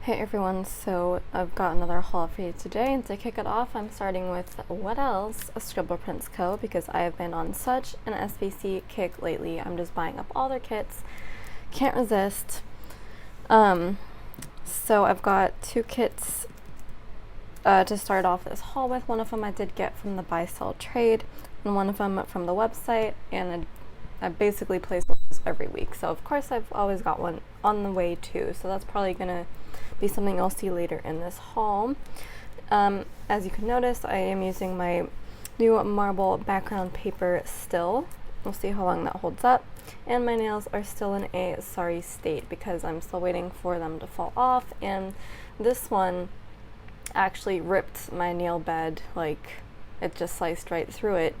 Hey everyone, so I've got another haul for you today, and to kick it off I'm starting with what else? A ScribblePrintsCo, because I have been on such an SVC kick lately. I'm just buying up all their kits, can't resist. So I've got two kits to start off this haul with. One of them I did get from the buy sell trade, and one of them from the website, and I basically place those every week, so of course I've always got one on the way too, so that's probably gonna be something you'll see later in this haul. As you can notice, I am using my new marble background paper still. We'll see how long that holds up. And my nails are still in a sorry state because I'm still waiting for them to fall off, and this one actually ripped my nail bed, like it just sliced right through it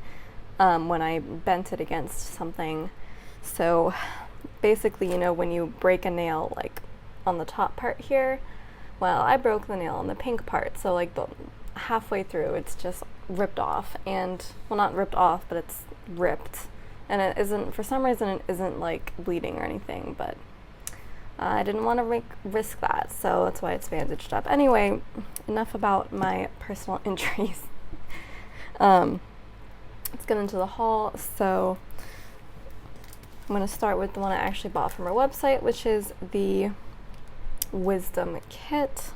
when I bent it against something. So basically, you know, when you break a nail like on the top part here, well, I broke the nail on the pink part, so like the halfway through it's just ripped off, and well, not ripped off, but it's ripped, and it isn't, for some reason it isn't like bleeding or anything, but I didn't want to risk that, so that's why it's bandaged up. Anyway, enough about my personal injuries. Let's get into the haul. So I'm going to start with the one I actually bought from our website, which is the Wisdom Kit.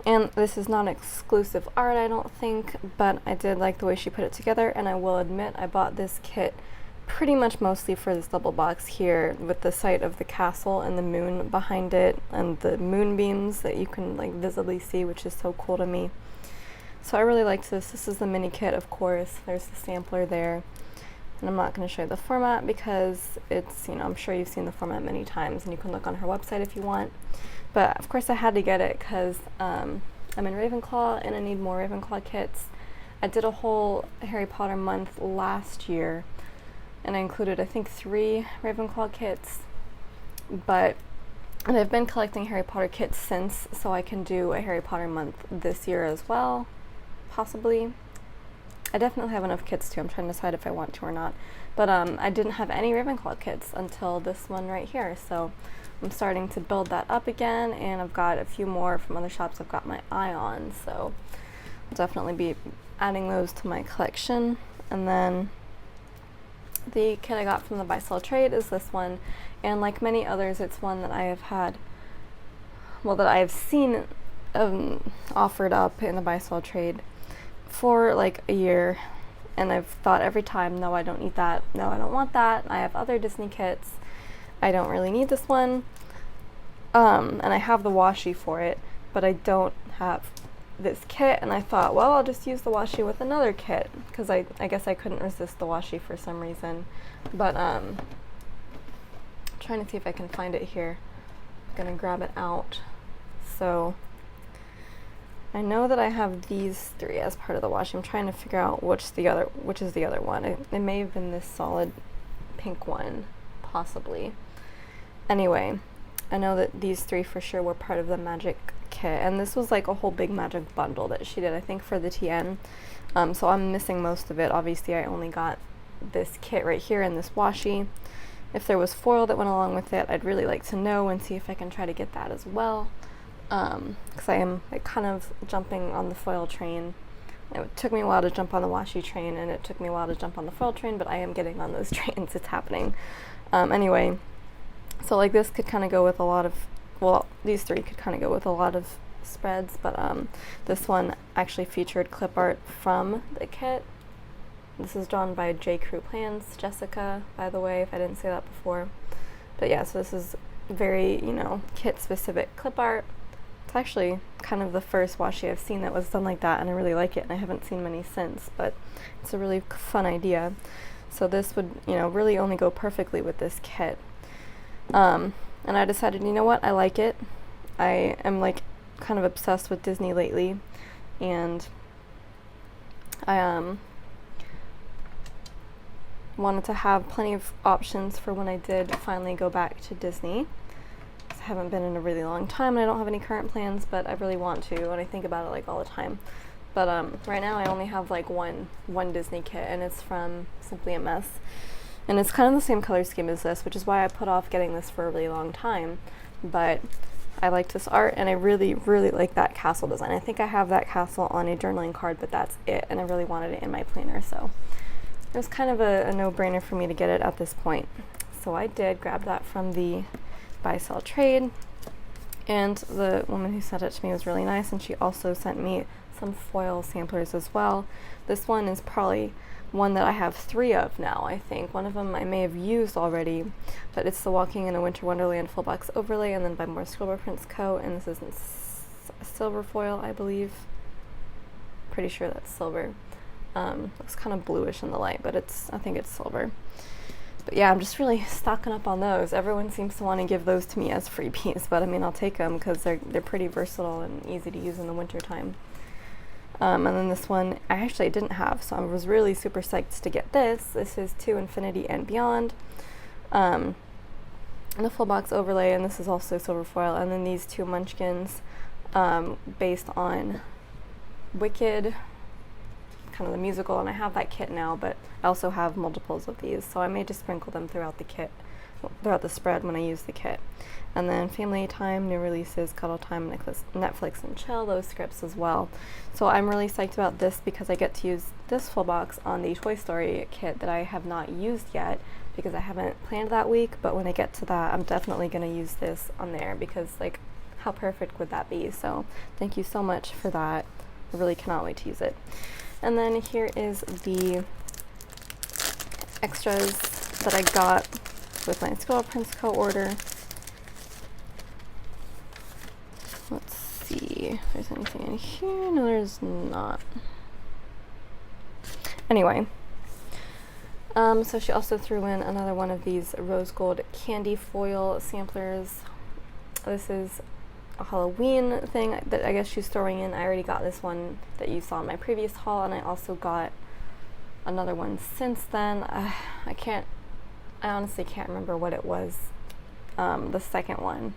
And this is not exclusive art, I don't think, but I did like the way she put it together, and I will admit I bought this kit pretty much mostly for this double box here with the sight of the castle and the moon behind it and the moonbeams that you can like visibly see, which is so cool to me. So I really liked this. This is the mini kit, of course. There's the sampler there. And I'm not going to show you the format because it's, you know, I'm sure you've seen the format many times, and you can look on her website if you want. But of course I had to get it because I'm in Ravenclaw and I need more Ravenclaw kits. I did a whole Harry Potter month last year, and I included I think 3 Ravenclaw kits. And I've been collecting Harry Potter kits since, so I can do a Harry Potter month this year as well. Possibly. I definitely have enough kits too. I'm trying to decide if I want to or not. But I didn't have any Ravenclaw kits until this one right here. So I'm starting to build that up again, and I've got a few more from other shops I've got my eye on. So I'll definitely be adding those to my collection. And then the kit I got from the buy sell trade is this one. And like many others, it's one that I have had, well, that I have seen offered up in the buy sell trade for like a year, and I've thought every time, no, I don't need that, no, I don't want that, I have other Disney kits, I don't really need this one, and I have the washi for it, but I don't have this kit, and I thought, well, I'll just use the washi with another kit, because I guess I couldn't resist the washi for some reason. But I'm trying to see if I can find it here. I'm gonna grab it out. So I know that I have these 3 as part of the washi. I'm trying to figure out which is the other one. It may have been this solid pink one, possibly. Anyway, I know that these 3 for sure were part of the magic kit, and this was like a whole big magic bundle that she did, I think, for the TN. So I'm missing most of it. Obviously, I only got this kit right here and this washi. If there was foil that went along with it, I'd really like to know and see if I can try to get that as well. Because I am like kind of jumping on the foil train. It took me a while to jump on the washi train, and it took me a while to jump on the foil train, but I am getting on those trains. It's happening. Anyway, so like this could kind of go with a lot of, well, these 3 could kind of go with a lot of spreads, but this one actually featured clip art from the kit. This is drawn by J. Crew Plans, Jessica, by the way, if I didn't say that before. But yeah, so this is very, you know, kit-specific clip art. It's actually kind of the first washi I've seen that was done like that, and I really like it, and I haven't seen many since, but it's a really fun idea. So this would, you know, really only go perfectly with this kit. And I decided, you know what, I like it. I am like kind of obsessed with Disney lately, and I wanted to have plenty of options for when I did finally go back to Disney. I haven't been in a really long time, and I don't have any current plans, but I really want to, and I think about it like all the time. But right now I only have like one Disney kit, and it's from Simply a Mess, And it's kind of the same color scheme as this, which is why I put off getting this for a really long time. But I liked this art, and I really, really like that castle design. I think I have that castle on a journaling card, but that's it, and I really wanted it in my planner, so it was kind of a no-brainer for me to get it at this point. So I did grab that from the buy, sell, trade, and the woman who sent it to me was really nice, and she also sent me some foil samplers as well. This one is probably one that I have 3 of now, I think. One of them I may have used already, but it's the Walking in a Winter Wonderland full box overlay, and then by more ScribblePrintsCo, and this is in silver foil, I believe. Pretty sure that's silver. Looks kind of bluish in the light, but I think it's silver. But yeah, I'm just really stocking up on those. Everyone seems to want to give those to me as freebies, but I mean, I'll take them because they're pretty versatile and easy to use in the winter time. And then this one I actually didn't have, so I was really super psyched to get this. This is To Infinity and Beyond. And a full box overlay, and this is also silver foil. And then these 2 munchkins based on Wicked, kind of the musical, and I have that kit now, but I also have multiples of these, so I may just sprinkle them throughout the kit, throughout the spread when I use the kit. And then Family Time, New Releases, Cuddle Time, Netflix and Chill, those scripts as well. So I'm really psyched about this because I get to use this full box on the Toy Story kit that I have not used yet because I haven't planned that week, but when I get to that, I'm definitely going to use this on there because, like, how perfect would that be? So thank you so much for that. I really cannot wait to use it. And then here is the extras that I got with my ScribblePrintsCo order. Let's see if there's anything in here. No, there's not. Anyway, so she also threw in another one of these rose gold candy foil samplers. This is a Halloween thing that I guess she's throwing in. I already got this one that you saw in my previous haul, and I also got another one since then. I honestly can't remember what it was, the second one.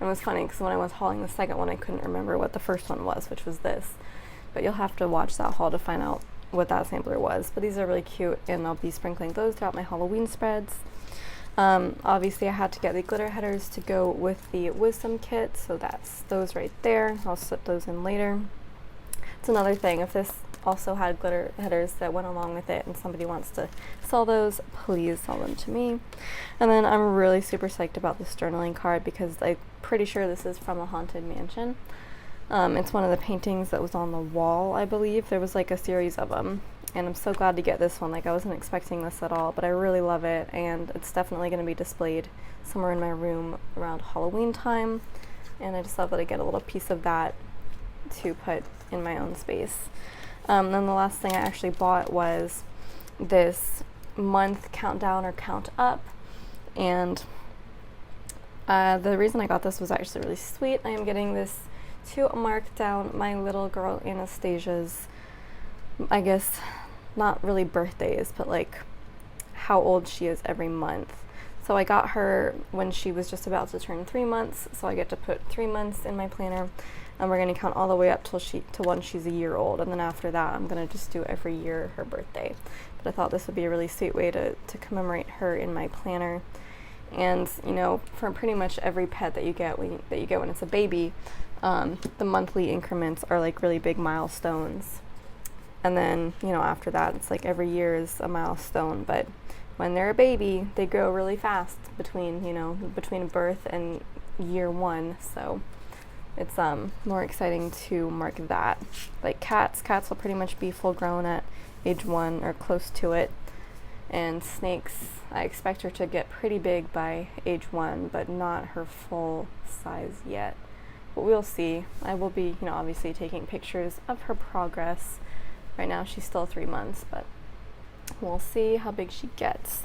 It was funny because when I was hauling the second one, I couldn't remember what the first one was, which was this. But you'll have to watch that haul to find out what that sampler was. But these are really cute, and I'll be sprinkling those throughout my Halloween spreads. Obviously I had to get the glitter headers to go with the Wisdom kit, so that's those right there. I'll slip those in later. It's another thing, if this also had glitter headers that went along with it and somebody wants to sell those, please sell them to me. And then I'm really super psyched about this journaling card because I'm pretty sure this is from a haunted mansion. It's one of the paintings that was on the wall, I believe. There was like a series of them, and I'm so glad to get this one. Like, I wasn't expecting this at all, but I really love it, and it's definitely going to be displayed somewhere in my room around Halloween time, and I just love that I get a little piece of that to put in my own space. Then the last thing I actually bought was this month countdown or count up, and the reason I got this was actually really sweet. I am getting this to mark down my little girl Anastasia's, I guess, not really birthdays, but like how old she is every month. So I got her when she was just about to turn 3 months, so I get to put 3 months in my planner, and we're going to count all the way up till to when she's a year old, and then after that I'm going to just do every year her birthday. But I thought this would be a really sweet way to commemorate her in my planner. And you know, for pretty much every pet that you get when it's a baby, the monthly increments are like really big milestones. And then, you know, after that, it's like every year is a milestone. But when they're a baby, they grow really fast between birth and year 1. So it's more exciting to mark that. Like cats will pretty much be full grown at age 1 or close to it. And snakes, I expect her to get pretty big by age 1, but not her full size yet. But we'll see. I will be, obviously taking pictures of her progress. Right now she's still 3 months, but we'll see how big she gets.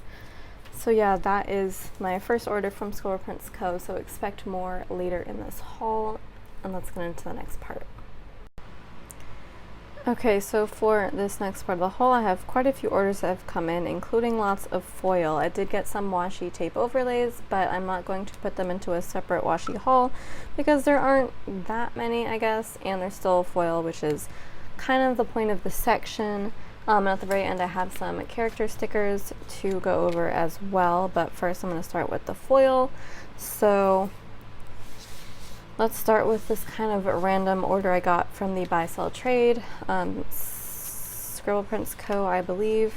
So yeah, that is my first order from ScribblePrintsCo, so expect more later in this haul, and let's get into the next part. Okay, so for this next part of the haul, I have quite a few orders that have come in, including lots of foil. I did get some washi tape overlays, but I'm not going to put them into a separate washi haul because there aren't that many, I guess, and they're still foil, which is kind of the point of the section. And at the very end I have some character stickers to go over as well, but first I'm going to start with the foil. So let's start with this kind of random order I got from the buy sell trade. ScribblePrintsCo, I believe.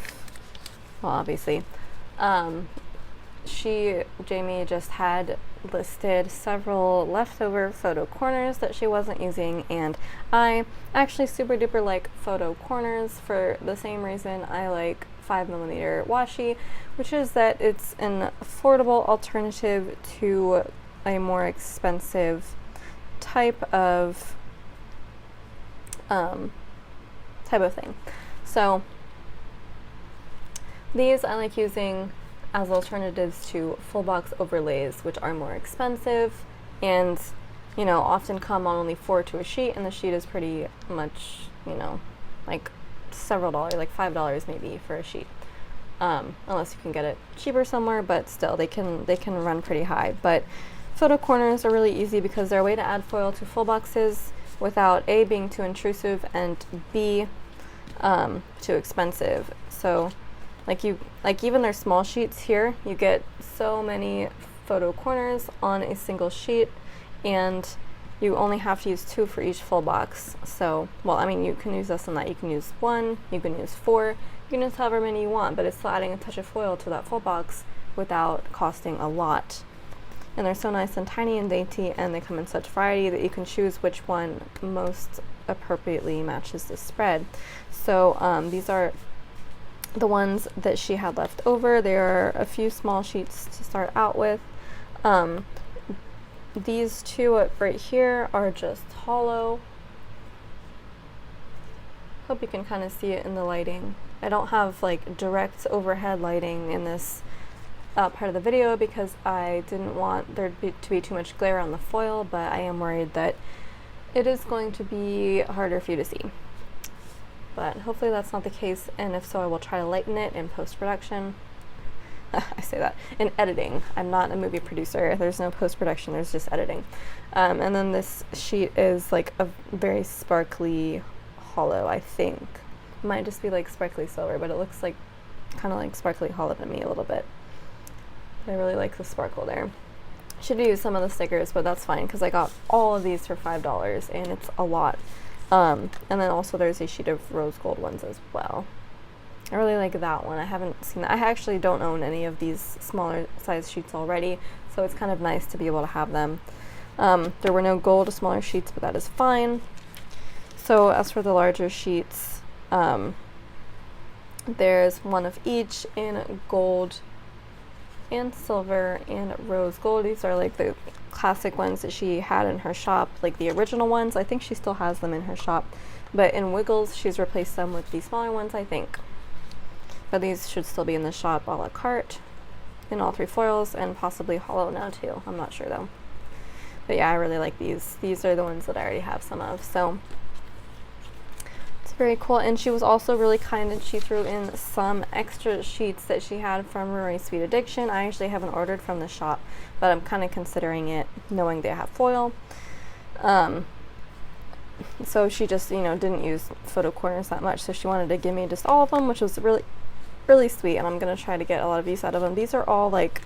Well, obviously. Jamie just had listed several leftover photo corners that she wasn't using, and I actually super duper like photo corners for the same reason I like 5mm washi, which is that it's an affordable alternative to a more expensive type of thing. So these I like using as alternatives to full box overlays, which are more expensive and, you know, often come on only 4 to a sheet, and the sheet is pretty much, you know, like several dollars, like $5 maybe for a sheet, unless you can get it cheaper somewhere, but still they can run pretty high. But photo corners are really easy because they're a way to add foil to full boxes without A, being too intrusive, and B, too expensive. So like even their small sheets here, you get so many photo corners on a single sheet, and you only have to use 2 for each full box. So, well, I mean, you can use less than that. You can use 1, you can use 4, you can use however many you want, but it's still adding a touch of foil to that full box without costing a lot. And they're so nice and tiny and dainty, and they come in such variety that you can choose which one most appropriately matches the spread. So these are the ones that she had left over. There are a few small sheets to start out with. These two right here are just hollow. Hope you can kind of see it in the lighting. I don't have like direct overhead lighting in this part of the video because I didn't want there to be too much glare on the foil, but I am worried that it is going to be harder for you to see. But hopefully that's not the case, and if so, I will try to lighten it in post-production. I say that. In editing. I'm not a movie producer. There's no post-production, there's just editing. And then this sheet is like a very sparkly hollow, I think. It might just be like sparkly silver, but it looks like kind of like sparkly hollow to me a little bit. I really like the sparkle there. Should have used some of the stickers, but that's fine because I got all of these for $5, and it's a lot. And then also there's a sheet of rose gold ones as well. I really like that one. I haven't seen that. I actually don't own any of these smaller size sheets already, so it's kind of nice to be able to have them. There were no gold smaller sheets, but that is fine. So as for the larger sheets, there's one of each in gold and silver and rose gold. These are like the classic ones that she had in her shop, like the original ones. I think she still has them in her shop, but in Wiggles she's replaced them with the smaller ones, I think. But these should still be in the shop a la carte in all 3 foils, and possibly hollow now too. I'm not sure though. But yeah, I really like these. These are the ones that I already have some of, so it's very cool. And she was also really kind, and she threw in some extra sheets that she had from Rory's Sweet Addiction. I actually haven't ordered from the shop, but I'm kind of considering it, knowing they have foil. So she just, you know, didn't use photo corners that much, so she wanted to give me just all of them, which was really, really sweet, and I'm going to try to get a lot of use out of them. These are all like,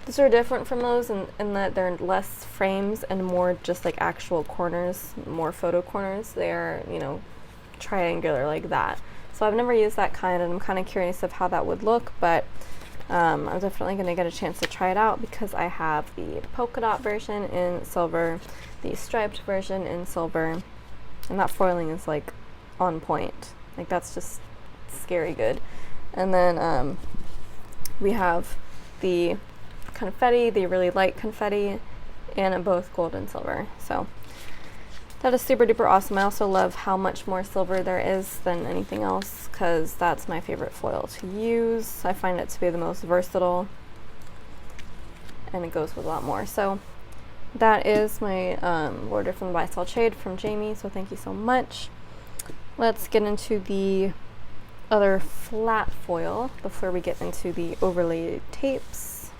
these are different from those in that they're less frames and more just like actual corners, more photo corners. They're, you know, triangular like that. So I've never used that kind, and I'm kind of curious of how that would look, but I'm definitely going to get a chance to try it out because I have the polka dot version in silver, the striped version in silver, and that foiling is like on point. Like that's just scary good. And then we have the confetti, the really light confetti, and both gold and silver. So that is super duper awesome. I also love how much more silver there is than anything else because that's my favorite foil to use. I find it to be the most versatile, and it goes with a lot more. So that is my order from the Buy Sell Trade from Jamie, so thank you so much. Let's get into the other flat foil before we get into the overlay tapes.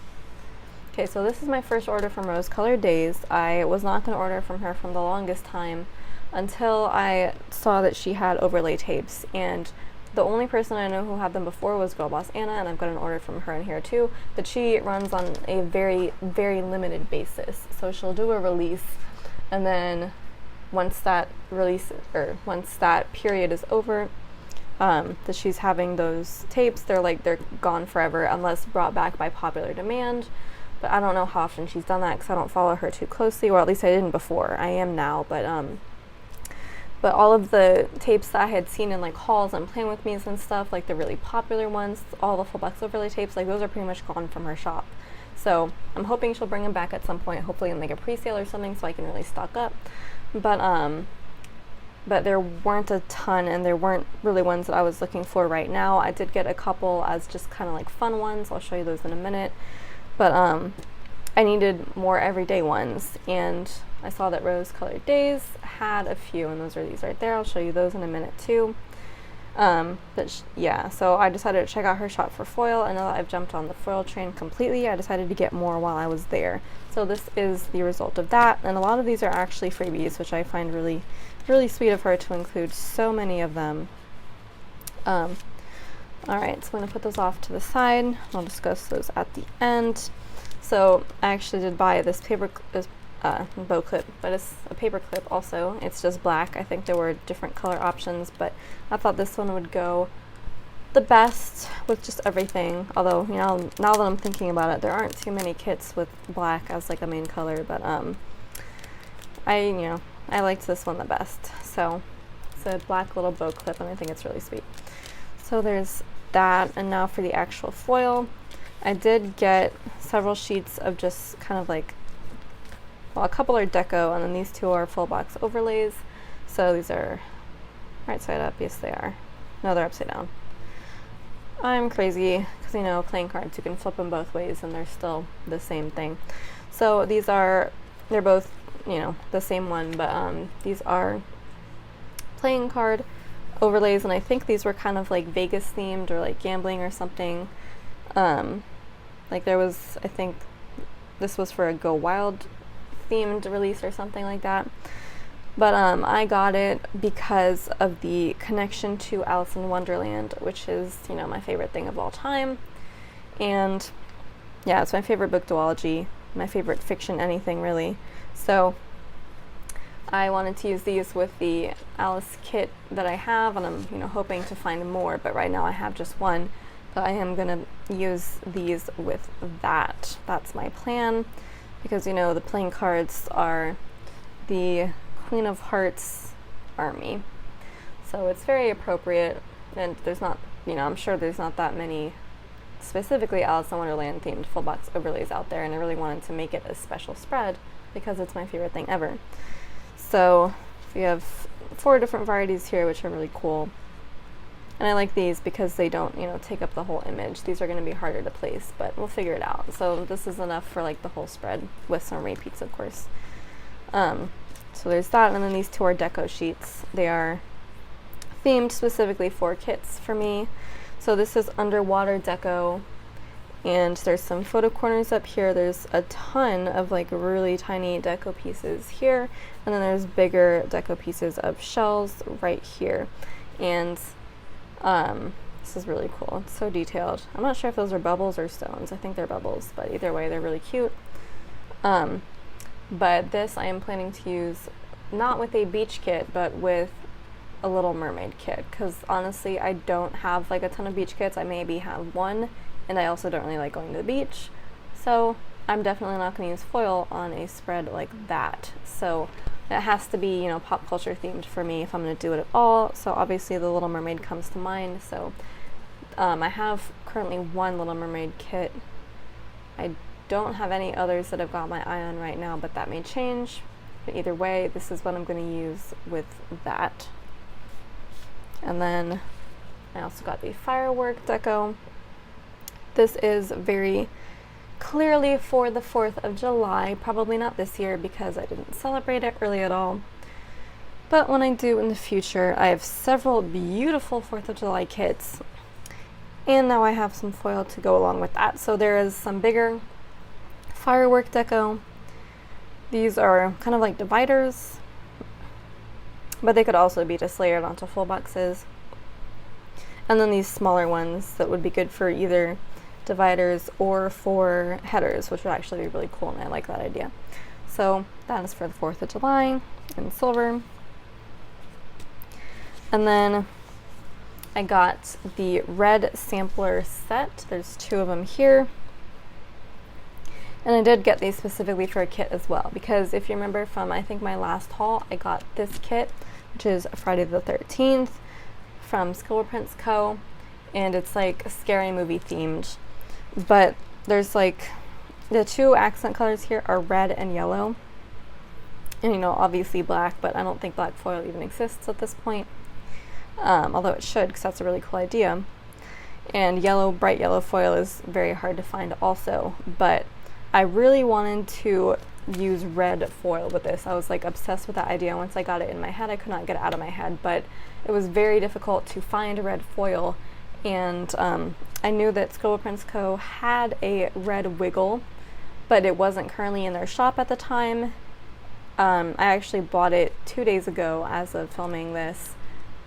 Okay, so this is my first order from RoseColoredDaze. I was not going to order from her from the longest time until I saw that she had overlay tapes, and The only person I know who had them before was Girl Boss Anna, and I've got an order from her in here too, but she runs on a very, very limited basis. So she'll do a release, and then once that release, or once that period is over, that she's having those tapes, they're gone forever unless brought back by popular demand. But I don't know how often she's done that because I don't follow her too closely, or at least I didn't before. I am now, but all of the tapes that I had seen in like hauls and Plan With Me's and stuff, like the really popular ones, all the full box overlay tapes, like those are pretty much gone from her shop. So I'm hoping she'll bring them back at some point, hopefully in like a pre-sale or something, so I can really stock up. But there weren't a ton, and there weren't really ones that I was looking for right now. I did get a couple as just kind of like fun ones. I'll show you those in a minute. But I needed more everyday ones, and I saw that RoseColoredDaze had a few, and those are these right there. I'll show you those in a minute too. Yeah, so I decided to check out her shop for foil, and now that I've jumped on the foil train completely, I decided to get more while I was there. So this is the result of that, and a lot of these are actually freebies, which I find really, really sweet of her to include so many of them. Alright, so I'm going to put those off to the side. I'll discuss those at the end. So I actually did buy this bow clip, but it's a paper clip also. It's just black. I think there were different color options, but I thought this one would go the best with just everything. Although, you know, now that I'm thinking about it, there aren't too many kits with black as like a main color, but I liked this one the best. So it's a black little bow clip, and I think it's really sweet. So there's that, and now for the actual foil. I did get several sheets of just kind of like, well, a couple are deco, and then these two are full box overlays. So these are right side up. Yes, they are. No, they're upside down. I'm crazy because, you know, playing cards, you can flip them both ways and they're still the same thing. So they're both, you know, the same one, but these are playing card overlays, and I think these were kind of like Vegas themed or like gambling or something. Like there was, I think this was for a Go Wild themed release or something like that. But I got it because of the connection to Alice in Wonderland, which is, you know, my favorite thing of all time. And yeah, it's my favorite book duology, my favorite fiction anything really. So I wanted to use these with the Alice kit that I have, and I'm, you know, hoping to find more, but right now I have just one. But I am gonna use these with that. That's my plan, because, you know, the playing cards are the Queen of Hearts army. So it's very appropriate, and there's not, you know, I'm sure there's not that many specifically Alice in Wonderland themed full box overlays out there, and I really wanted to make it a special spread because it's my favorite thing ever. So we have 4 different varieties here, which are really cool. And I like these because they don't, you know, take up the whole image. These are going to be harder to place, but we'll figure it out. So this is enough for like the whole spread with some repeats, of course. So there's that, and then these 2 are deco sheets. They are themed specifically for kits for me. So this is underwater deco, and there's some photo corners up here. There's a ton of like really tiny deco pieces here, and then there's bigger deco pieces of shells right here. And this is really cool. It's so detailed. I'm not sure if those are bubbles or stones. I think they're bubbles, but either way, they're really cute. But this I am planning to use not with a beach kit, but with a Little Mermaid kit, because honestly I don't have like a ton of beach kits. I maybe have one, and I also don't really like going to the beach, so I'm definitely not going to use foil on a spread like that. So it has to be, you know, pop culture themed for me if I'm going to do it at all. So obviously the Little Mermaid comes to mind. So I have currently 1 Little Mermaid kit. I don't have any others that I've got my eye on right now, but that may change. But either way, this is what I'm going to use with that. And then I also got the firework deco. This is very clearly for the 4th of July, probably not this year because I didn't celebrate it really at all. But when I do in the future, I have several beautiful 4th of July kits, and now I have some foil to go along with that. So there is some bigger firework deco. These are kind of like dividers, but they could also be just layered onto full boxes. And then these smaller ones that would be good for either dividers or for headers, which would actually be really cool, and I like that idea. So that is for the 4th of July in silver. And then I got the red sampler set. There's 2 of them here. And I did get these specifically for a kit as well, because if you remember from, I think, my last haul, I got this kit, which is Friday the 13th from ScribblePrintsCo, and it's like scary movie themed. But there's like, the 2 accent colors here are red and yellow. And you know, obviously black, but I don't think black foil even exists at this point. Although it should, because that's a really cool idea. And yellow, bright yellow foil is very hard to find also, but I really wanted to use red foil with this. I was like obsessed with that idea. Once I got it in my head, I could not get it out of my head, but it was very difficult to find red foil. And I knew that ScribblePrintsCo had a red wiggle, but it wasn't currently in their shop at the time. I actually bought it 2 days ago as of filming this,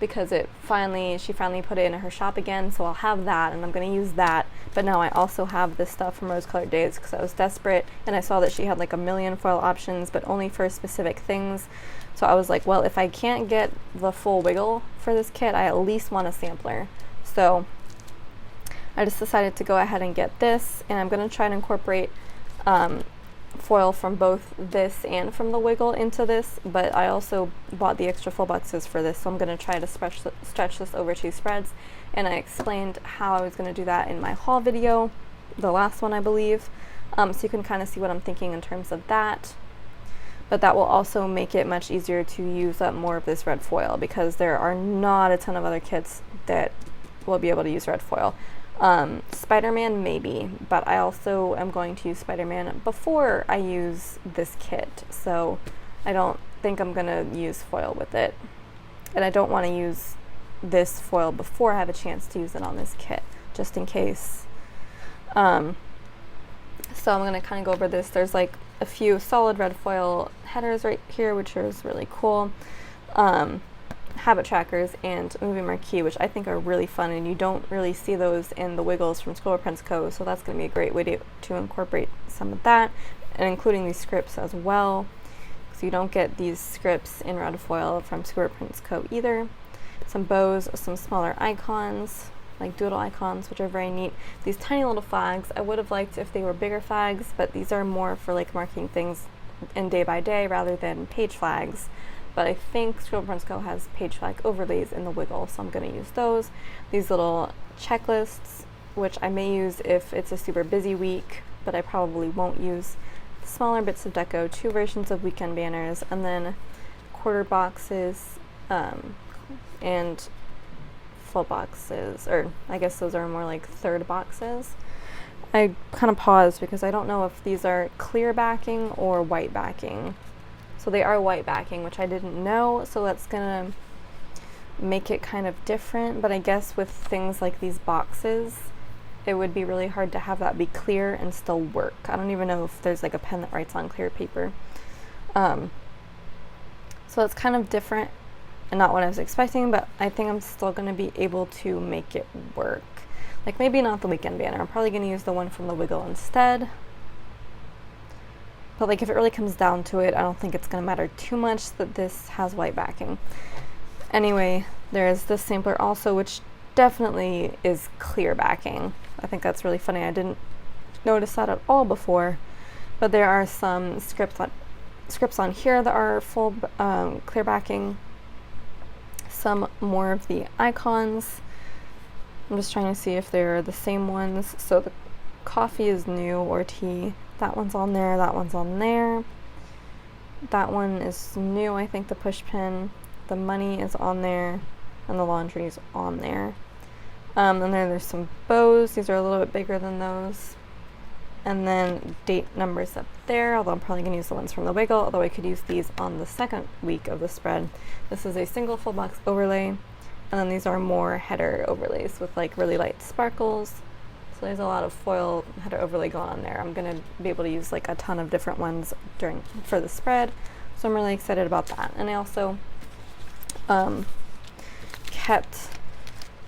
because she finally put it in her shop again, so I'll have that, and I'm going to use that. But now I also have this stuff from RoseColoredDaze, because I was desperate, and I saw that she had like a million foil options, but only for specific things. So I was like, well, if I can't get the full wiggle for this kit, I at least want a sampler. So I just decided to go ahead and get this, and I'm going to try and incorporate foil from both this and from the wiggle into this, but I also bought the extra full boxes for this, so I'm going to try to stretch this over 2 spreads, and I explained how I was going to do that in my haul video, the last one I believe, so you can kind of see what I'm thinking in terms of that. But that will also make it much easier to use up more of this red foil, because there are not a ton of other kits that will be able to use red foil. Spider-Man maybe, but I also am going to use Spider-Man before I use this kit, so I don't think I'm going to use foil with it. And I don't want to use this foil before I have a chance to use it on this kit, just in case. So I'm going to kind of go over this. There's like a few solid red foil headers right here, which is really cool. Habit trackers and movie marquee, which I think are really fun, and you don't really see those in the wiggles from ScribblePrintsCo, so that's going to be a great way to incorporate some of that, and including these scripts as well, so you don't get these scripts in red foil from ScribblePrintsCo either. Some bows, some smaller icons, like doodle icons, which are very neat. These tiny little flags, I would have liked if they were bigger flags, but these are more for like marking things in day by day rather than page flags. But I think ScribblePrintsCo has page flag overlays in the wiggle, so I'm going to use those. These little checklists, which I may use if it's a super busy week, but I probably won't use. Smaller bits of deco, 2 versions of weekend banners, and then quarter boxes and full boxes, or I guess those are more like third boxes. I kind of paused because I don't know if these are clear backing or white backing. So they are white backing, which I didn't know, so that's gonna make it kind of different, but I guess with things like these boxes, it would be really hard to have that be clear and still work. I don't even know if there's like a pen that writes on clear paper. So it's kind of different and not what I was expecting, but I think I'm still gonna be able to make it work. Like maybe not the weekend banner, I'm probably gonna use the one from the wiggle instead. But like if it really comes down to it, I don't think it's going to matter too much that this has white backing. Anyway, there's this sampler also, which definitely is clear backing. I think that's really funny. I didn't notice that at all before. But there are some scripts on here that are full clear backing. Some more of the icons. I'm just trying to see if they're the same ones. So the coffee is new, or tea. That one's on there, that one's on there. That one is new, I think, the push pin. The money is on there, and the laundry is on there. And then there's some bows. These are a little bit bigger than those. And then date numbers up there, although I'm probably going to use the ones from the wiggle, although I could use these on the 2nd week of the spread. This is a single full box overlay, and then these are more header overlays with like really light sparkles. So there's a lot of foil header overlay going on there. I'm going to be able to use like a ton of different ones for the spread, so I'm really excited about that. And I also kept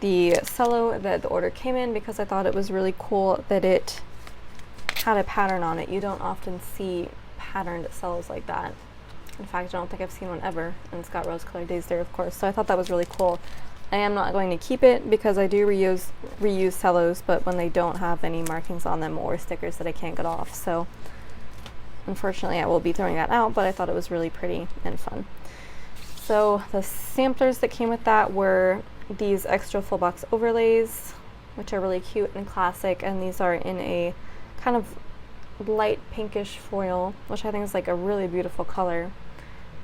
the cello that the order came in because I thought it was really cool that it had a pattern on it. You don't often see patterned cellos like that. In fact, I don't think I've seen one ever, and it's got RoseColoredDaze there, of course, so I thought that was really cool. I am not going to keep it because I do reuse cellos, but when they don't have any markings on them or stickers that I can't get off, so unfortunately I will be throwing that out, but I thought it was really pretty and fun. So the samplers that came with that were these extra full box overlays, which are really cute and classic, and these are in a kind of light pinkish foil, which I think is like a really beautiful color,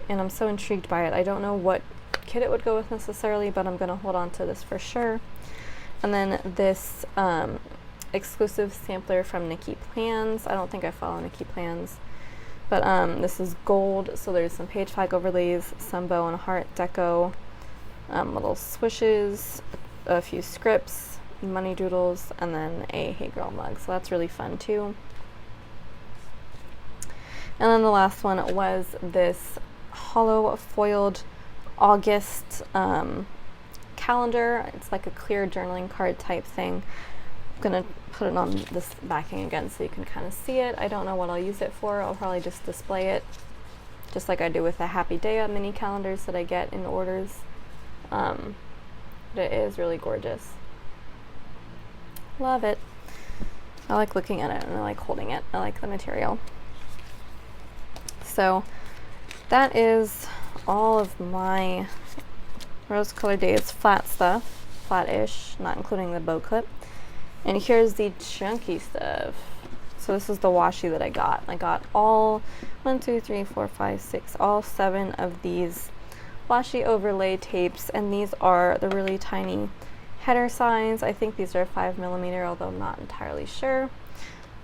and I'm so intrigued by it. I don't know what kit it would go with necessarily, but I'm going to hold on to this for sure. And then this exclusive sampler from Nikki Plans. I don't think I follow Nikki Plans, but this is gold, so there's some page flag overlays, some bow and heart deco, little swishes, a few scripts, money doodles, and then a Hey Girl mug, so that's really fun too. And then the last one was this hollow foiled August calendar. It's like a clear journaling card type thing. I'm gonna put it on this backing again so you can kind of see it. I don't know what I'll use it for. I'll probably just display it, just like I do with the Happy Day mini calendars that I get in orders. But it is really gorgeous. Love it. I like looking at it and I like holding it. I like the material. So that is all of my RoseColoredDaze flat stuff, flat-ish, not including the bow clip. And here's the chunky stuff. So this is the washi that I got. I got all 1, 2, 3, 4, 5, 6, all 7 of these washi overlay tapes, and these are the really tiny header size. I think these are 5mm, although I'm not entirely sure.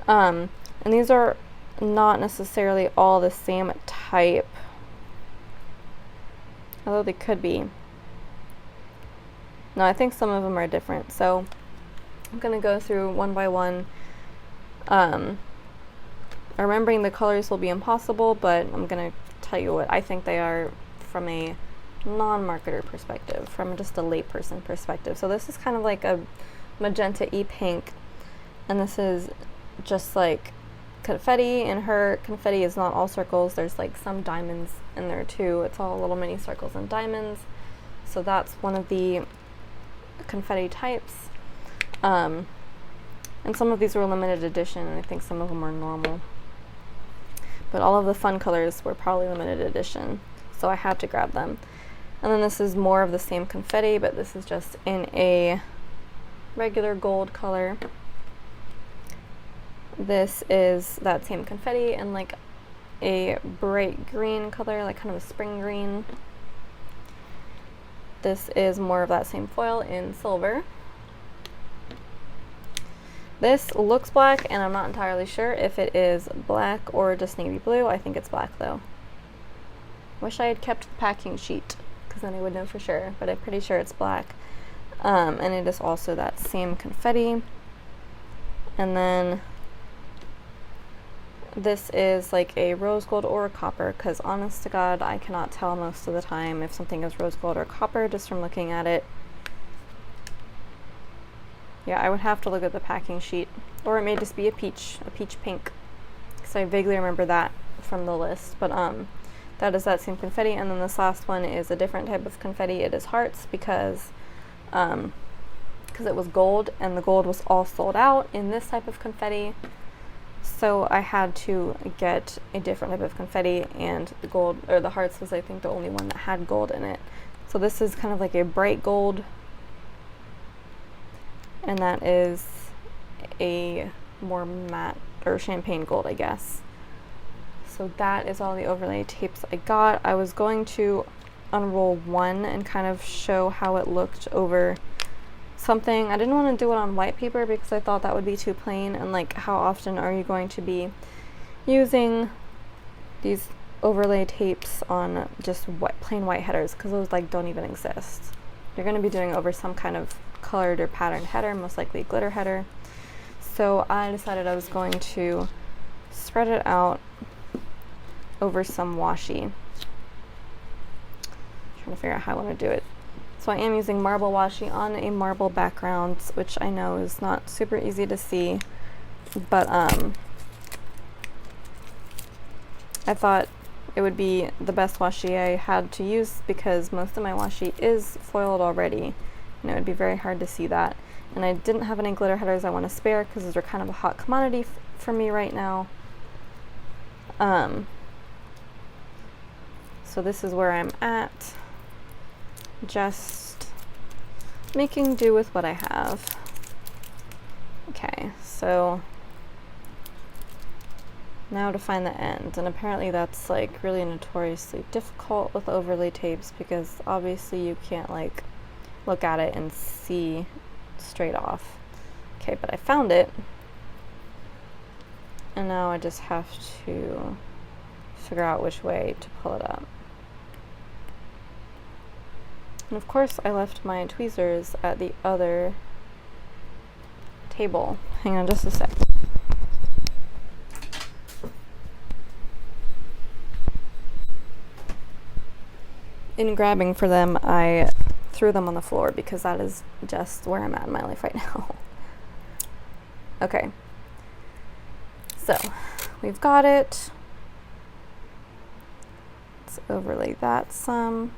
And these are not necessarily all the same type, although they could be. No, I think some of them are different, so I'm going to go through one by one. Remembering the colors will be impossible, but I'm going to tell you what I think they are from a non-marketer perspective, from just a layperson perspective. So this is kind of like a magenta e-pink, and this is just like confetti, and her confetti is not all circles. There's like some diamonds in there too. It's all little mini circles and diamonds. So that's one of the confetti types. And some of these were limited edition, and I think some of them were normal. But all of the fun colors were probably limited edition, so I had to grab them. And then this is more of the same confetti, but this is just in a regular gold color. This is that same confetti in like a bright green color, like kind of a spring green. This is more of that same foil in silver. This looks black, and I'm not entirely sure if it is black or just navy blue. I think it's black though. Wish I had kept the packing sheet, because then I would know for sure, but I'm pretty sure it's black. And it is also that same confetti. And then this is like a rose gold or a copper, because honest to God, I cannot tell most of the time if something is rose gold or copper just from looking at it. Yeah, I would have to look at the packing sheet, or it may just be a peach pink, because I vaguely remember that from the list. But that is that same confetti. And then this last one is a different type of confetti. It is hearts, because it was gold, and the gold was all sold out in this type of confetti. So I had to get a different type of confetti, and the gold, or the hearts, was I think the only one that had gold in it. So this is kind of like a bright gold, and that is a more matte or champagne gold, I guess. So that is all the overlay tapes I got. I was going to unroll one and kind of show how it looked over something. I didn't want to do it on white paper because I thought that would be too plain, and like, how often are you going to be using these overlay tapes on just plain white headers, because those like don't even exist. You're going to be doing over some kind of colored or patterned header, most likely glitter header. So I decided I was going to spread it out over some washi. Trying to figure out how I want to do it. So I am using marble washi on a marble background, which I know is not super easy to see, but I thought it would be the best washi I had to use because most of my washi is foiled already, and it would be very hard to see that. And I didn't have any glitter headers I want to spare because those are kind of a hot commodity for me right now. So this is where I'm at, just making do with what I have. Okay, so now to find the end, and apparently that's like really notoriously difficult with overlay tapes because obviously you can't like look at it and see straight off. Okay, but I found it, and now I just have to figure out which way to pull it up. And of course I left my tweezers at the other table. Hang on just a sec. In grabbing for them, I threw them on the floor because that is just where I'm at in my life right now. Okay, so we've got it. Let's overlay that some.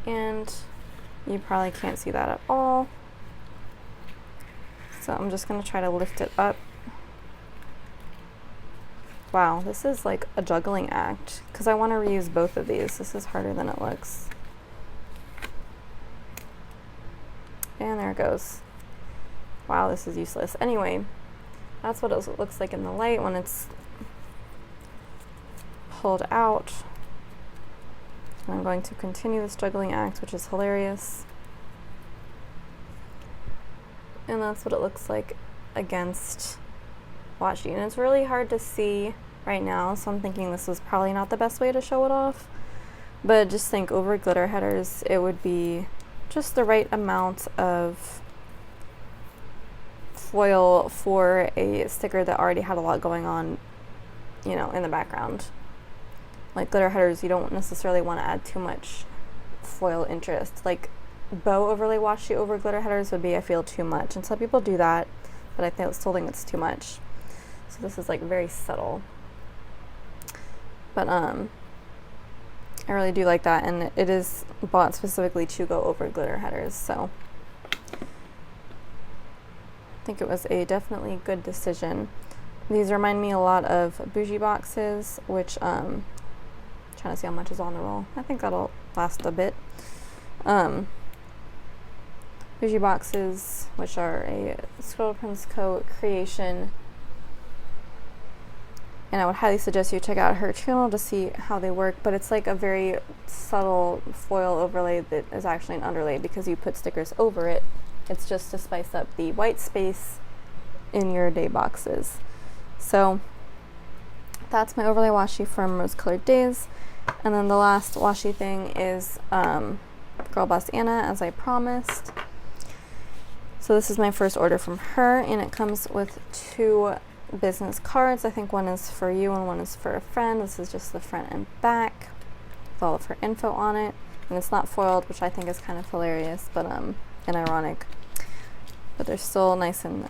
And you probably can't see that at all. So I'm just going to try to lift it up. Wow, this is like a juggling act because I want to reuse both of these. This is harder than it looks. And there it goes. Wow, this is useless. Anyway, that's what it looks like in the light when it's pulled out. And I'm going to continue this juggling act, which is hilarious. And that's what it looks like against washi. And it's really hard to see right now, so I'm thinking this is probably not the best way to show it off. But just think over glitter headers, it would be just the right amount of foil for a sticker that already had a lot going on, you know, in the background. Like glitter headers, you don't necessarily want to add too much foil interest. Like bow overlay washi over glitter headers would be, I feel, too much. And some people do that, but I still think it's too much. So this is like very subtle. But I really do like that, and it is bought specifically to go over glitter headers, so I think it was a definitely good decision. These remind me a lot of bougie boxes, which trying to see how much is on the roll. I think that'll last a bit. Bougie boxes, which are a ScribblePrintsCo creation. And I would highly suggest you check out her channel to see how they work, but it's like a very subtle foil overlay that is actually an underlay because you put stickers over it. It's just to spice up the white space in your day boxes. So that's my overlay washi from RoseColoredDaze. And then the last washi thing is Girl Boss Anna, as I promised. So this is my first order from her, and it comes with 2 business cards. I think one is for you and one is for a friend. This is just the front and back with all of her info on it, and it's not foiled, which I think is kind of hilarious, but and ironic, but they're still nice and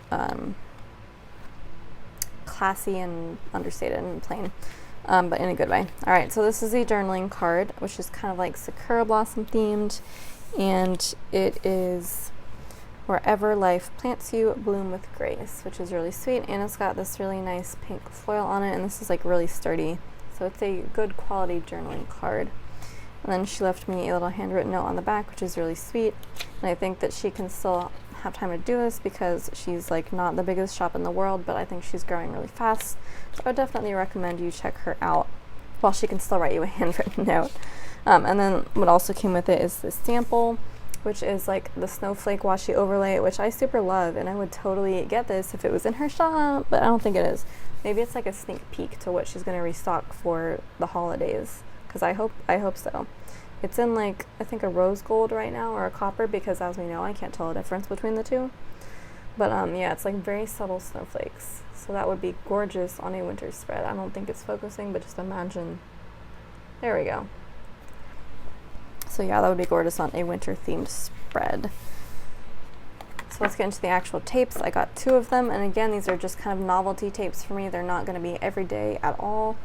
classy and understated and plain, but in a good way. All right, so this is a journaling card, which is kind of like Sakura Blossom themed, and it is Wherever Life Plants You, Bloom with Grace, which is really sweet, and it's got this really nice pink foil on it, and this is like really sturdy, so it's a good quality journaling card. And then she left me a little handwritten note on the back, which is really sweet, and I think that she can still have time to do this because she's like not the biggest shop in the world, but I think she's growing really fast, so I would definitely recommend you check her out while she can still write you a handwritten note. And then what also came with it is this sample, which is like the snowflake washi overlay, which I super love, and I would totally get this if it was in her shop, but I don't think it is. Maybe it's like a sneak peek to what she's going to restock for the holidays, because I hope so. It's in like, I think a rose gold right now, or a copper, because as we know, I can't tell the difference between the two. But yeah, it's like very subtle snowflakes, so that would be gorgeous on a winter spread. I don't think it's focusing, but just imagine There we go. So yeah, that would be gorgeous on a winter themed spread. So let's get into the actual tapes. I got 2 of them, and again, these are just kind of novelty tapes for me. They're not going to be every day at all,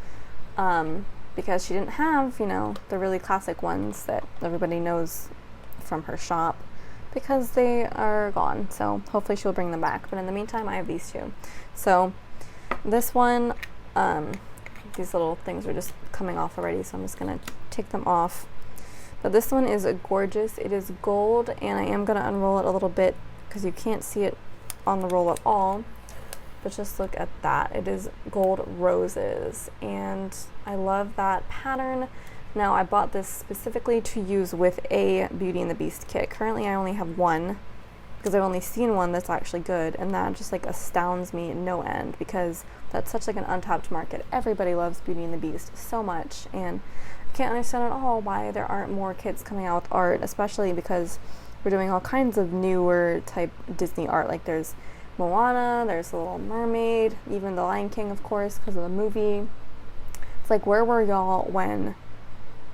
because she didn't have, you know, the really classic ones that everybody knows from her shop, because they are gone. So hopefully she'll bring them back. But in the meantime, I have these 2. So this one, these little things are just coming off already, so I'm just going to take them off. But this one is gorgeous. It is gold, and I am going to unroll it a little bit because you can't see it on the roll at all. But just look at that. It is gold roses, and I love that pattern. Now, I bought this specifically to use with a Beauty and the Beast kit. Currently, I only have one because I've only seen one that's actually good, and that just like astounds me no end because that's such like an untapped market. Everybody loves Beauty and the Beast so much, and I can't understand at all why there aren't more kits coming out with art, especially because we're doing all kinds of newer type Disney art. Like there's Moana, there's The Little Mermaid, even The Lion King, of course, because of the movie. It's like, where were y'all when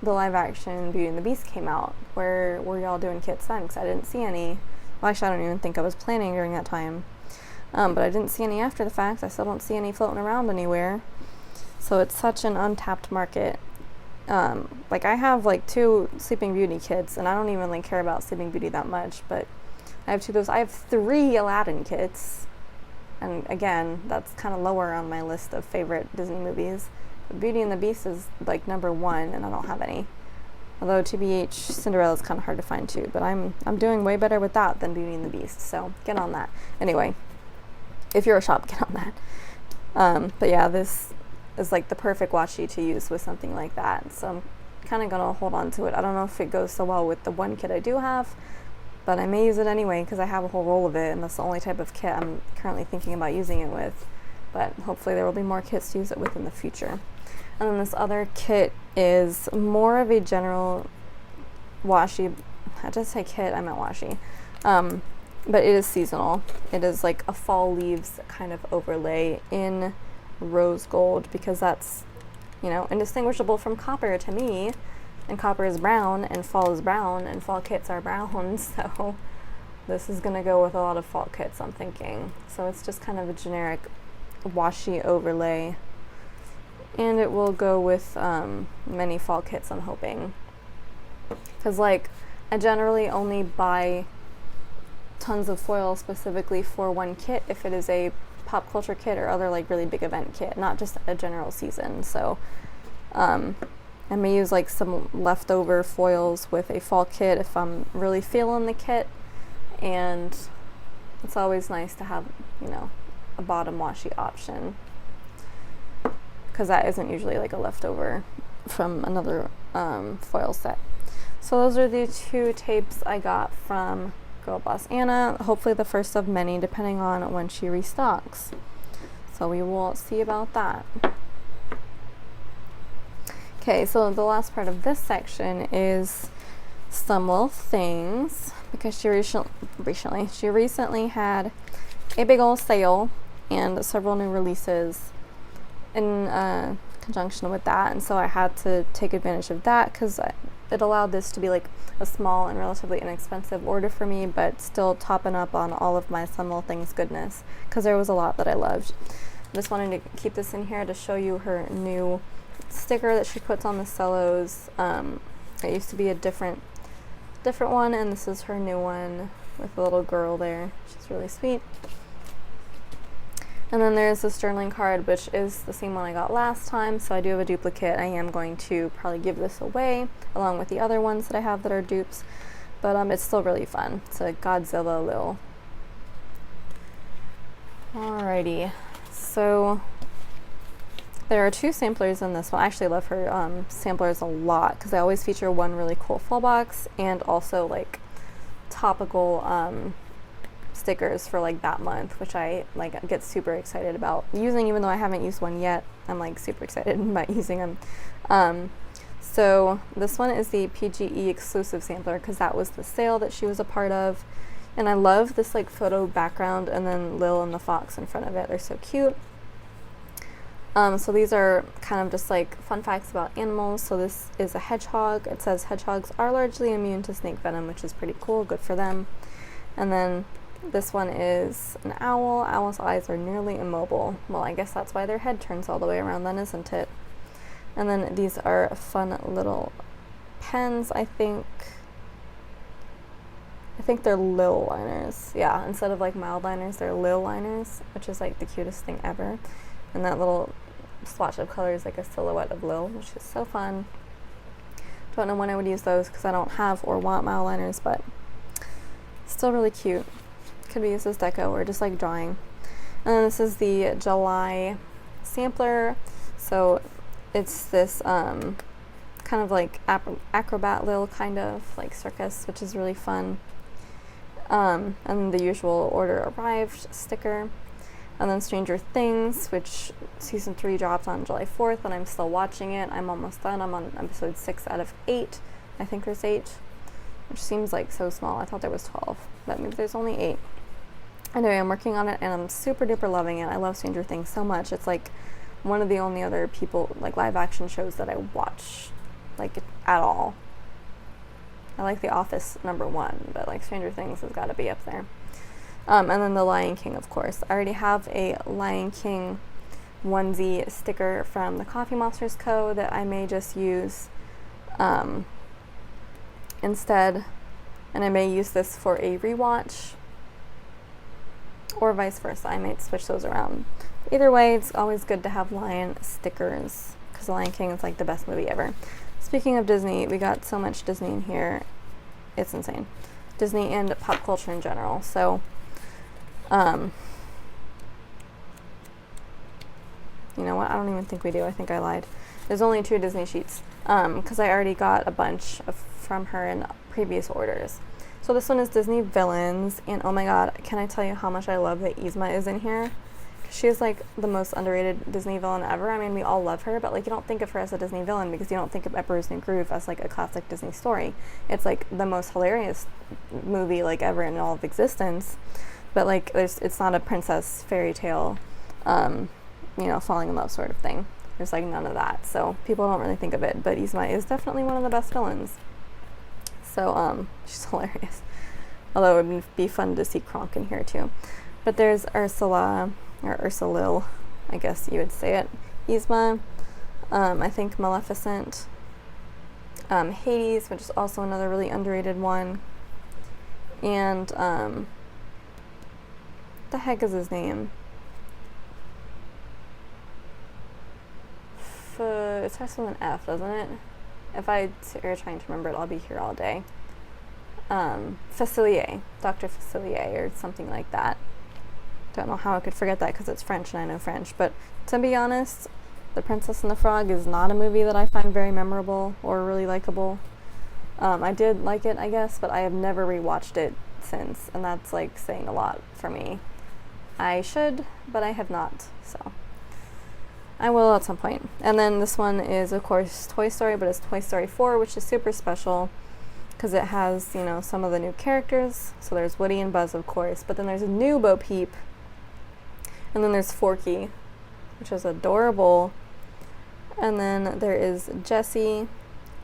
the live action Beauty and the Beast came out? Where were y'all doing kits then? Because I didn't see any. Well, actually, I don't even think I was planning during that time. But I didn't see any after the fact. I still don't see any floating around anywhere. So it's such an untapped market. Like I have like 2 Sleeping Beauty kits, and I don't even like care about Sleeping Beauty that much, but I have 2 of those. I have 3 Aladdin kits, and again, that's kind of lower on my list of favorite Disney movies. But Beauty and the Beast is like number 1, and I don't have any. Although TBH Cinderella is kind of hard to find too, but I'm doing way better with that than Beauty and the Beast, so get on that. Anyway, if you're a shop, get on that. But yeah, this is like the perfect washi to use with something like that, so I'm kind of gonna hold on to it. I don't know if it goes so well with the one kit I do have, but I may use it anyway because I have a whole roll of it, and that's the only type of kit I'm currently thinking about using it with. But hopefully there will be more kits to use it with in the future. And then this other kit is more of a general washi. I just say kit, I meant washi. But it is seasonal. It is like a fall leaves kind of overlay in rose gold, because that's, you know, indistinguishable from copper to me, and copper is brown and fall is brown and fall kits are brown, so this is gonna go with a lot of fall kits, I'm thinking. So it's just kind of a generic washi overlay, and it will go with many fall kits, I'm hoping, because like I generally only buy tons of foil specifically for one kit if it is a pop culture kit or other like really big event kit, not just a general season. So I may use like some leftover foils with a fall kit if I'm really feeling the kit, and it's always nice to have, you know, a bottom washi option, because that isn't usually like a leftover from another foil set. So those are the 2 tapes I got from Girl Boss Anna, hopefully the first of many depending on when she restocks. So we will see about that. Okay, so the last part of this section is some Lil Things, because she recently had a big old sale and several new releases in conjunction with that, and so I had to take advantage of that because it allowed this to be like a small and relatively inexpensive order for me, but still topping up on all of my Some Lil Things goodness, because there was a lot that I loved. Just wanted to keep this in here to show you her new sticker that she puts on the cellos. It used to be a different one, and this is her new one with a little girl there. She's really sweet. And then there's the Sterling card, which is the same one I got last time, so I do have a duplicate. I am going to probably give this away along with the other ones that I have that are dupes, but it's still really fun. It's a Godzilla Lil. Alrighty, so there are 2 samplers in this one. I actually love her samplers a lot because they always feature one really cool full box and also like topical stickers for like that month, which I like get super excited about using, even though I haven't used one yet. I'm like super excited about using them. So this one is the PGE exclusive sampler because that was the sale that she was a part of, and I love this like photo background and then Lil and the fox in front of it. They're so cute. So these are kind of just like fun facts about animals. So this is a hedgehog. It says hedgehogs are largely immune to snake venom, which is pretty cool, good for them. And then this one is an owl. Owls' eyes are nearly immobile. Well, I guess that's why their head turns all the way around then, isn't it? And then these are fun little pens, I think they're Lil liners. Yeah, instead of like mild liners, they're Lil liners, which is like the cutest thing ever. And that little swatch of color is like a silhouette of Lil, which is so fun. Don't know when I would use those because I don't have or want mild liners, but still really cute. Could be used as deco or just like drawing. And then this is the July sampler. So it's this kind of like acrobat Lil kind of like circus, which is really fun. And the usual order arrived sticker. And then Stranger Things, which season 3 dropped on July 4th, and I'm still watching it. I'm almost done. I'm on episode 6 out of 8. I think there's 8, which seems like so small. I thought there was 12, but maybe there's only 8. Anyway, I'm working on it, and I'm super duper loving it. I love Stranger Things so much. It's like one of the only other like live action shows that I watch like at all. I like The Office #1, but like Stranger Things has got to be up there. And then The Lion King, of course. I already have a Lion King onesie sticker from the Coffee Monsters Co. that I may just use instead, and I may use this for a rewatch, or vice versa. I might switch those around. Either way, it's always good to have lion stickers, because The Lion King is like the best movie ever. Speaking of Disney, we got so much Disney in here. It's insane. Disney and pop culture in general. So, you know what? I don't even think we do. I think I lied. There's only 2 Disney sheets, because I already got a bunch from her in previous orders. So this one is Disney Villains, and oh my god, can I tell you how much I love that Yzma is in here? She is like the most underrated Disney villain ever. I mean, we all love her, but like you don't think of her as a Disney villain because you don't think of Emperor's New Groove as like a classic Disney story. It's like the most hilarious movie like ever in all of existence, but like it's not a princess fairy tale, you know, falling in love sort of thing. There's like none of that, so people don't really think of it. But Yzma is definitely one of the best villains. So she's hilarious. Although it would be fun to see Kronk in here too. But there's Ursula. Or Ursulil, I guess you would say it. Yzma, I think Maleficent, Hades, which is also another really underrated one, and the heck is his name? It starts with an F, doesn't it? If I sit here trying to remember it, I'll be here all day. Facilier, Dr. Facilier, or something like that. Don't know how I could forget that because it's French and I know French, but to be honest, The Princess and the Frog is not a movie that I find very memorable or really likable. I did like it, I guess, but I have never rewatched it since, and that's like saying a lot for me. I should, but I have not, so I will at some point. And then this one is, of course, Toy Story, but it's Toy Story 4, which is super special because it has, you know, some of the new characters. So there's Woody and Buzz, of course, but then there's a new Bo Peep. And then there's Forky, which is adorable. And then there is Jessie,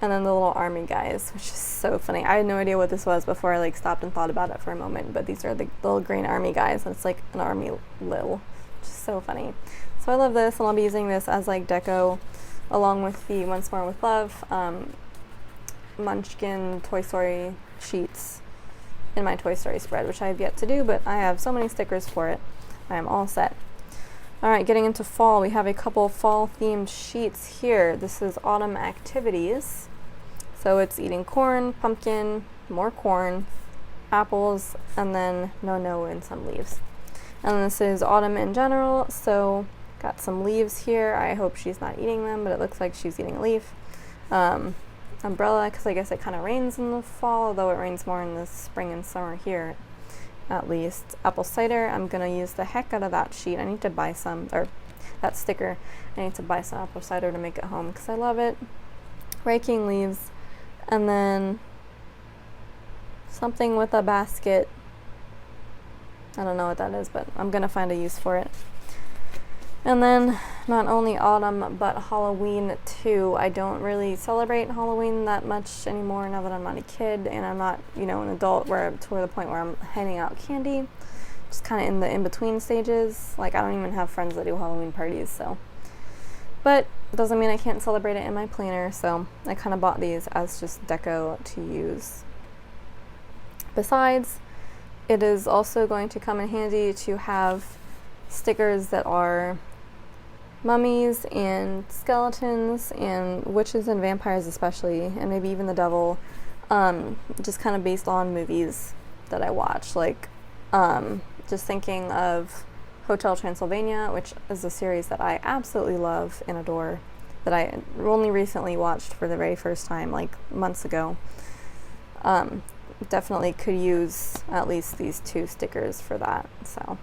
and then the little army guys, which is so funny. I had no idea what this was before I like stopped and thought about it for a moment, but these are the little green army guys, and it's like an army Lil, which is so funny. So I love this, and I'll be using this as like deco, along with the Once More with Love Munchkin Toy Story sheets in my Toy Story spread, which I have yet to do, but I have so many stickers for it. I am all set. Alright, getting into fall, we have a couple fall themed sheets here. This is Autumn Activities. So it's eating corn, pumpkin, more corn, apples, and then no and some leaves. And this is autumn in general, so got some leaves here. I hope she's not eating them, but it looks like she's eating a leaf. Umbrella, because I guess it kind of rains in the fall, although it rains more in the spring and summer here. At least. Apple cider, I'm going to use the heck out of that sheet. I need to buy some, or that sticker. I need to buy some apple cider to make it home because I love it. Raking leaves, and then something with a basket. I don't know what that is, but I'm going to find a use for it. And then not only autumn, but Halloween too. I don't really celebrate Halloween that much anymore now that I'm not a kid and I'm not, you know, an adult where to the point where I'm handing out candy. Just kind of in the in-between stages. Like, I don't even have friends that do Halloween parties, so. But it doesn't mean I can't celebrate it in my planner, so I kind of bought these as just deco to use. Besides, it is also going to come in handy to have stickers that are mummies and skeletons and witches and vampires especially, and maybe even the devil, just kind of based on movies that I watch. Like, just thinking of Hotel Transylvania, which is a series that I absolutely love and adore, that I only recently watched for the very first time, like months ago. Definitely could use at least these 2 stickers for that, so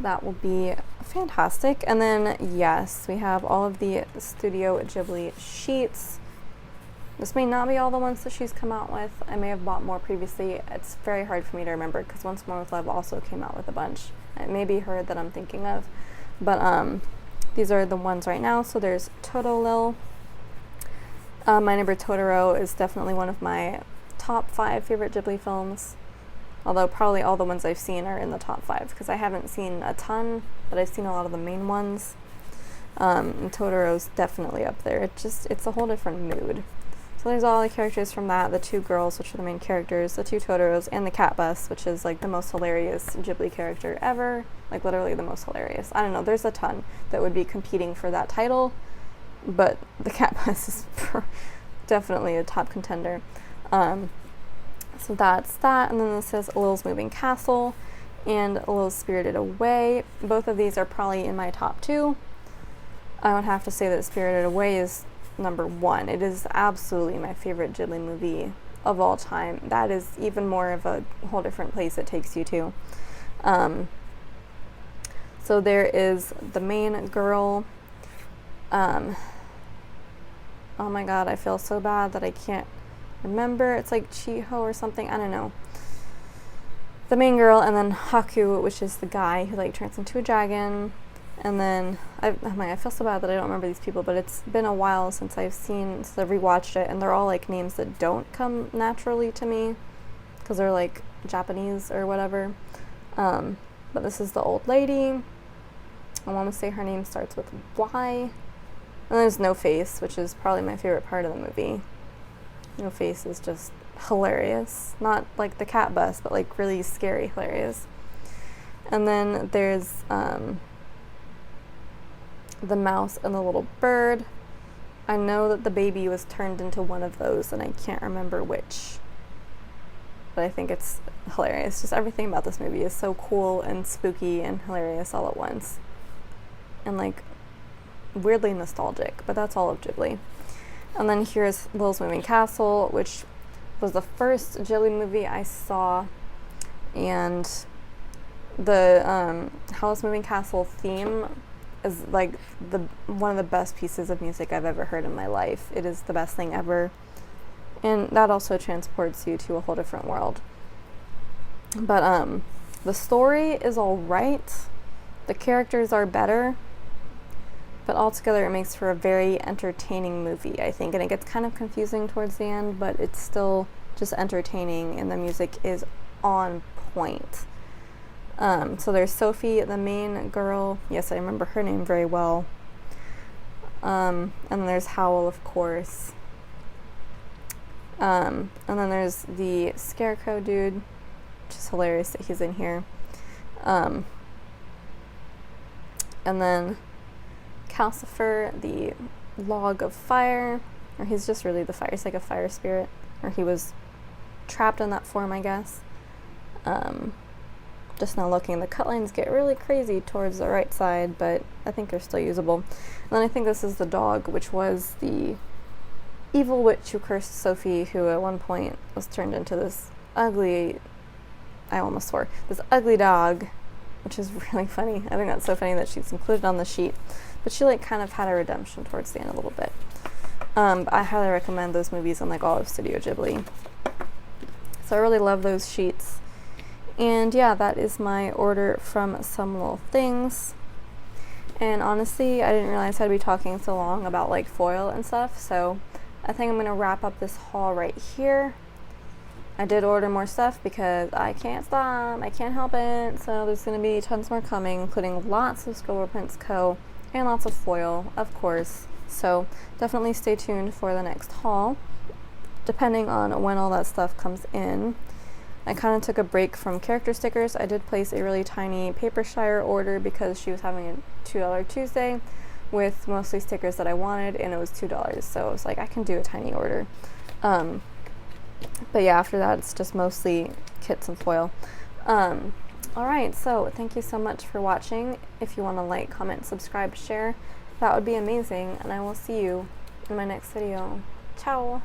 that will be fantastic. And then, yes, we have all of the Studio Ghibli sheets. This may not be all the ones that she's come out with. I may have bought more previously. It's very hard for me to remember because Once More with Love also came out with a bunch. It may be her that I'm thinking of, but these are the ones right now. So there's Totolil. My Neighbor Totoro is definitely one of my top 5 favorite Ghibli films. Although probably all the ones I've seen are in the top 5 because I haven't seen a ton, but I've seen a lot of the main ones. And Totoro's definitely up there. It's a whole different mood. So there's all the characters from that, the 2 girls, which are the main characters, the 2 Totoros, and the cat bus, which is like the most hilarious Ghibli character ever. Like literally the most hilarious. I don't know, there's a ton that would be competing for that title, but the cat bus is definitely a top contender. So that's that, and then this is Lil's Moving Castle and Lil's Spirited Away. Both of these are probably in my top 2. I would have to say that Spirited Away is number 1. It is absolutely my favorite Ghibli movie of all time. That is even more of a whole different place it takes you to. So there is the main girl. Oh my god, I feel so bad that I can't remember. It's like Chiho or something. I don't know. The main girl, and then Haku, which is the guy who like turns into a dragon. And then I feel so bad that I don't remember these people, but it's been a while since I've rewatched it, and they're all like names that don't come naturally to me because they're like Japanese or whatever. But this is the old lady. I want to say her name starts with Y. And there's No Face, which is probably my favorite part of the movie. No Face is just hilarious. Not like the cat bus, but like really scary hilarious. And then there's the mouse and the little bird. I know that the baby was turned into one of those, and I can't remember which. But I think it's hilarious. Just everything about this movie is so cool and spooky and hilarious all at once. And like weirdly nostalgic, but that's all of Ghibli. And then here's Lil's Moving Castle, which was the first Ghibli movie I saw, and the Howl's Moving Castle theme is like one of the best pieces of music I've ever heard in my life. It is the best thing ever, and that also transports you to a whole different world. But the story is all right. The characters are better. But altogether, it makes for a very entertaining movie, I think. And it gets kind of confusing towards the end, but it's still just entertaining, and the music is on point. So there's Sophie, the main girl. Yes, I remember her name very well. And then there's Howl, of course. And then there's the Scarecrow dude, which is hilarious that he's in here. And then Calcifer, the log of fire, or he's just really the fire. He's like a fire spirit, or he was trapped in that form, I guess. Just now looking, the cut lines get really crazy towards the right side, but I think they're still usable. And then I think this is the dog, which was the evil witch who cursed Sophie, who at one point was turned into this ugly, I almost swore, this ugly dog, which is really funny. I think that's so funny that she's included on the sheet. But she like kind of had a redemption towards the end a little bit. But I highly recommend those movies and like all of Studio Ghibli. So I really love those sheets. And yeah, that is my order from Some Little Things. And honestly, I didn't realize I'd be talking so long about like foil and stuff, so I think I'm gonna wrap up this haul right here. I did order more stuff because I can't stop, I can't help it, so there's gonna be tons more coming, including lots of ScribblePrintsCo and lots of foil, of course. So definitely stay tuned for the next haul, depending on when all that stuff comes in. I kind of took a break from character stickers. I did place a really tiny paper shire order because she was having a $2 Tuesday with mostly stickers that I wanted, and it was $2, so I was like, I can do a tiny order. But yeah, after that it's just mostly kits and foil. Alright, so thank you so much for watching. If you want to like, comment, subscribe, share, that would be amazing, and I will see you in my next video. Ciao!